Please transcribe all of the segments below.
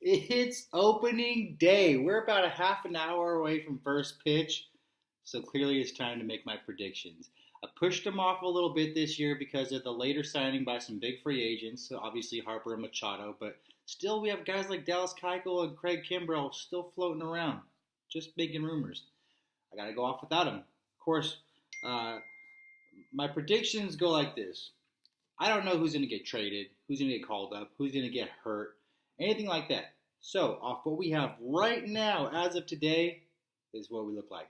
It's opening day. We're about a half an hour away from first pitch, so clearly it's time to make my predictions. I pushed them off a little bit this year because of the later signing by some big free agents, so obviously Harper and Machado, but still we have guys like Dallas Keuchel and Craig Kimbrell still floating around, just making rumors. I got to go off without them. Of course, uh, my predictions go like this. I don't know who's going to get traded, who's going to get called up, who's going to get hurt, anything like that. So, off what we have right now, as of today, is what we look like.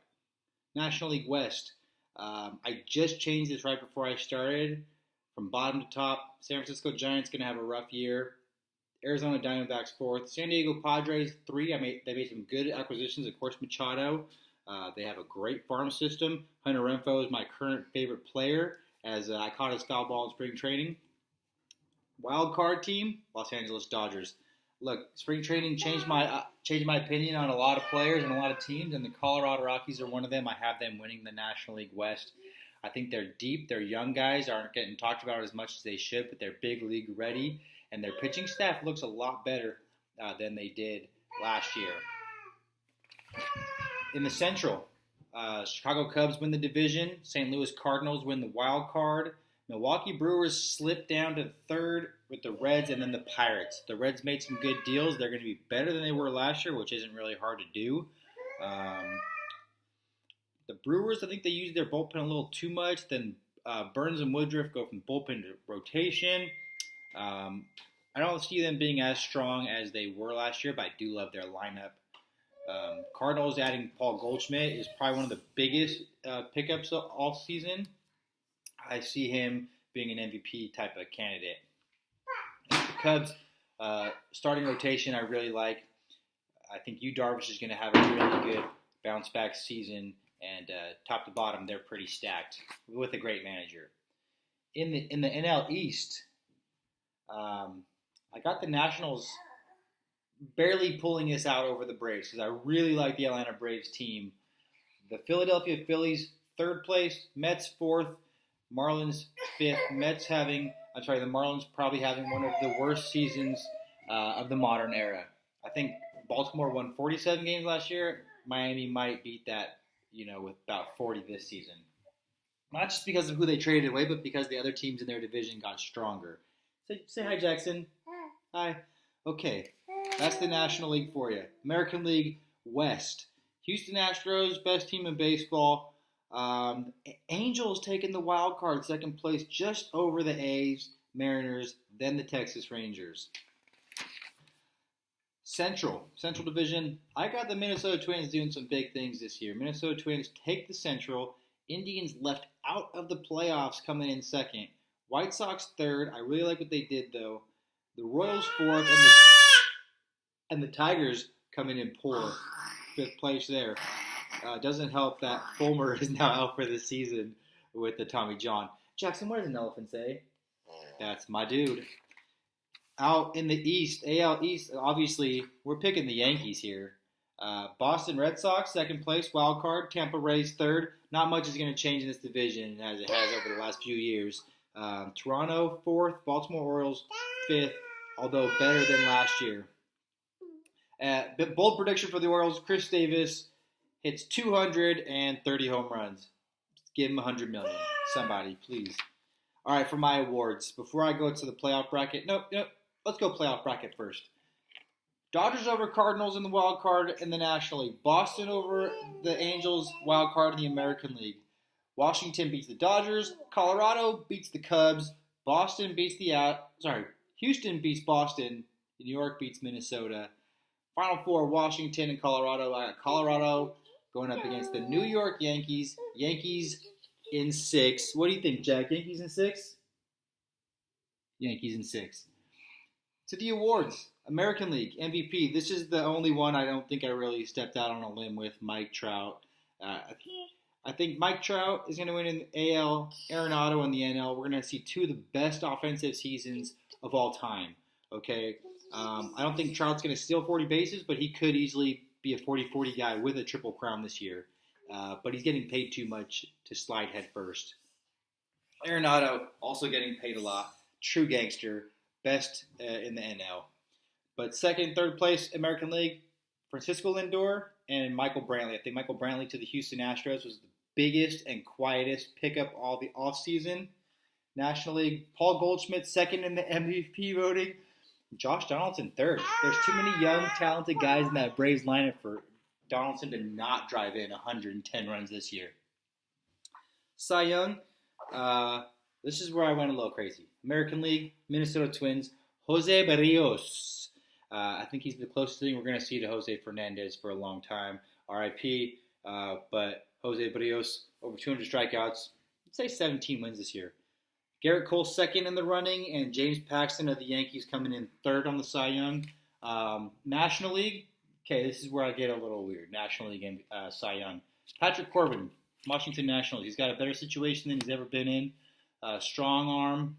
National League West. I just changed this right before I started. From bottom to top, San Francisco Giants going to have a rough year. Arizona Diamondbacks fourth. San Diego Padres three. They made some good acquisitions. Of course, Machado. They have a great farm system. Hunter Renfroe is my current favorite player, as I caught his foul ball in spring training. Wild card team, Los Angeles Dodgers. Look, spring training changed my opinion on a lot of players and a lot of teams, and the Colorado Rockies are one of them. I have them winning the National League West. I think they're deep. Their young guys aren't getting talked about as much as they should, but they're big league ready, and their pitching staff looks a lot better than they did last year. In the Central, Chicago Cubs win the division. St. Louis Cardinals win the wild card. Milwaukee Brewers slipped down to third with the Reds and then the Pirates. The Reds made some good deals. They're going to be better than they were last year, which isn't really hard to do. The Brewers, I think they used their bullpen a little too much. Then Burns and Woodruff go from bullpen to rotation. I don't see them being as strong as they were last year, but I do love their lineup. Cardinals adding Paul Goldschmidt is probably one of the biggest pickups all season. I see him being an MVP type of candidate. And the Cubs starting rotation I really like. I think Yu Darvish is going to have a really good bounce back season, and top to bottom they're pretty stacked with a great manager. In the NL East, I got the Nationals barely pulling this out over the Braves because I really like the Atlanta Braves team. The Philadelphia Phillies, third place. Mets, fourth. Marlins, fifth. The Marlins probably having one of the worst seasons of the modern era. I think Baltimore won 47 games last year. Miami might beat that, with about 40 this season. Not just because of who they traded away, but because the other teams in their division got stronger. Say hi, Jackson. Hi. Okay. That's the National League for you. American League West. Houston Astros, best team in baseball. Angels taking the wild card, second place, just over the A's, Mariners, then the Texas Rangers. Central Division. I got the Minnesota Twins doing some big things this year. Minnesota Twins take the Central. Indians left out of the playoffs coming in second. White Sox third. I really like what they did, though. The Royals fourth, and the Tigers coming in poor, fifth place there. Doesn't help that Fulmer is now out for the season with the Tommy John. Jackson, what does an elephant say? That's my dude. Out in the East, AL East, obviously, we're picking the Yankees here. Boston Red Sox, second place, wild card. Tampa Rays, third. Not much is going to change in this division as it has over the last few years. Toronto, fourth. Baltimore Orioles, fifth, although better than last year. Bold prediction for the Orioles, Chris Davis hits 230 home runs. Give him $100 million. Somebody, please. All right, for my awards. Before I go to the playoff bracket. Nope. Let's go playoff bracket first. Dodgers over Cardinals in the wild card in the National League. Boston over the Angels, wild card in the American League. Washington beats the Dodgers. Colorado beats the Cubs. Houston beats Boston. New York beats Minnesota. Final four, Washington and Colorado. I got Colorado going up against the New York Yankees. Yankees in 6. What do you think, Jack? Yankees in 6? Yankees in 6. To the awards. American League, MVP. This is the only one I don't think I really stepped out on a limb with, Mike Trout. I think Mike Trout is going to win in the AL, Arenado in the NL. We're going to see two of the best offensive seasons of all time. Okay? I don't think Trout's going to steal 40 bases, but he could easily be a 40-40 guy with a triple crown this year. But he's getting paid too much to slide head first. Arenado also getting paid a lot. True gangster. Best in the NL. But second, third place, American League, Francisco Lindor and Michael Brantley. I think Michael Brantley to the Houston Astros was the biggest and quietest pickup all the offseason. National League, Paul Goldschmidt second in the MVP voting. Josh Donaldson third. There's too many young, talented guys in that Braves lineup for Donaldson to not drive in 110 runs this year. Cy Young, this is where I went a little crazy. American League, Minnesota Twins, Jose Barrios. I think he's the closest thing we're going to see to Jose Fernandez for a long time. RIP. But Jose Barrios, over 200 strikeouts. I'd say 17 wins this year. Garrett Cole second in the running, and James Paxton of the Yankees coming in third on the Cy Young. National League, okay, this is where I get a little weird. National League and Cy Young. Patrick Corbin, Washington Nationals. He's got a better situation than he's ever been in. Strong arm.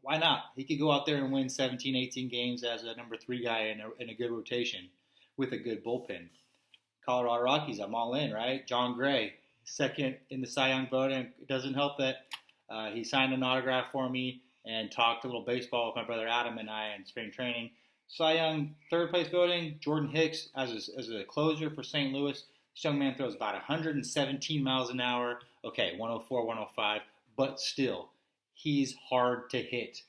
Why not? He could go out there and win 17, 18 games as a number 3 guy in a good rotation with a good bullpen. Colorado Rockies, I'm all in, right? John Gray, second in the Cy Young vote, and it doesn't help that he signed an autograph for me and talked a little baseball with my brother Adam and I in spring training. Cy Young, third place voting, Jordan Hicks as a closer for St. Louis. This young man throws about 117 miles an hour. Okay, 104, 105, but still, he's hard to hit.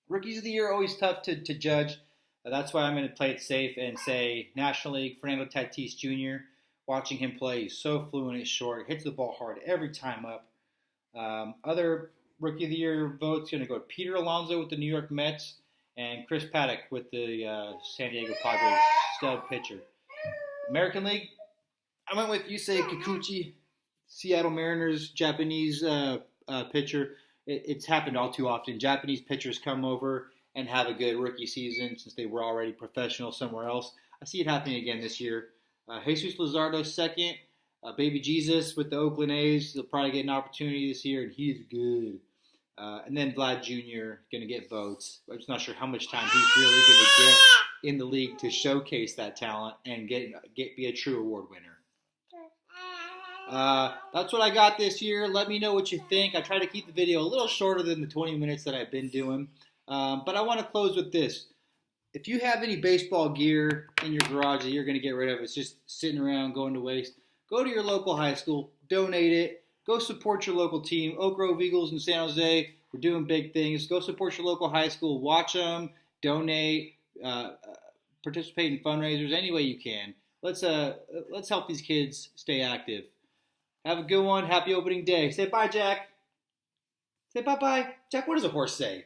Rookies of the year are always tough to judge. That's why I'm going to play it safe and say National League, Fernando Tatis Jr. Watching him play, he's so fluent and short, hits the ball hard every time up. Other Rookie of the Year votes going to go to Peter Alonso with the New York Mets and Chris Paddock with the San Diego Padres, stud pitcher. American League, I went with Yusei Kikuchi, Seattle Mariners, Japanese pitcher. It's happened all too often. Japanese pitchers come over and have a good rookie season since they were already professional somewhere else. I see it happening again this year. Jesus Luzardo second. Baby Jesus with the Oakland A's. He'll probably get an opportunity this year, and he's good. And then Vlad Jr. going to get votes. I'm just not sure how much time he's really going to get in the league to showcase that talent and be a true award winner. That's what I got this year. Let me know what you think. I try to keep the video a little shorter than the 20 minutes that I've been doing. But I want to close with this. If you have any baseball gear in your garage that you're going to get rid of, it's just sitting around going to waste, go to your local high school, donate it, go support your local team. Oak Grove Eagles in San Jose, we're doing big things. Go support your local high school, watch them, donate, participate in fundraisers any way you can. Let's help these kids stay active. Have a good one. Happy opening day. Say bye, Jack. Say bye-bye. Jack, what does a horse say?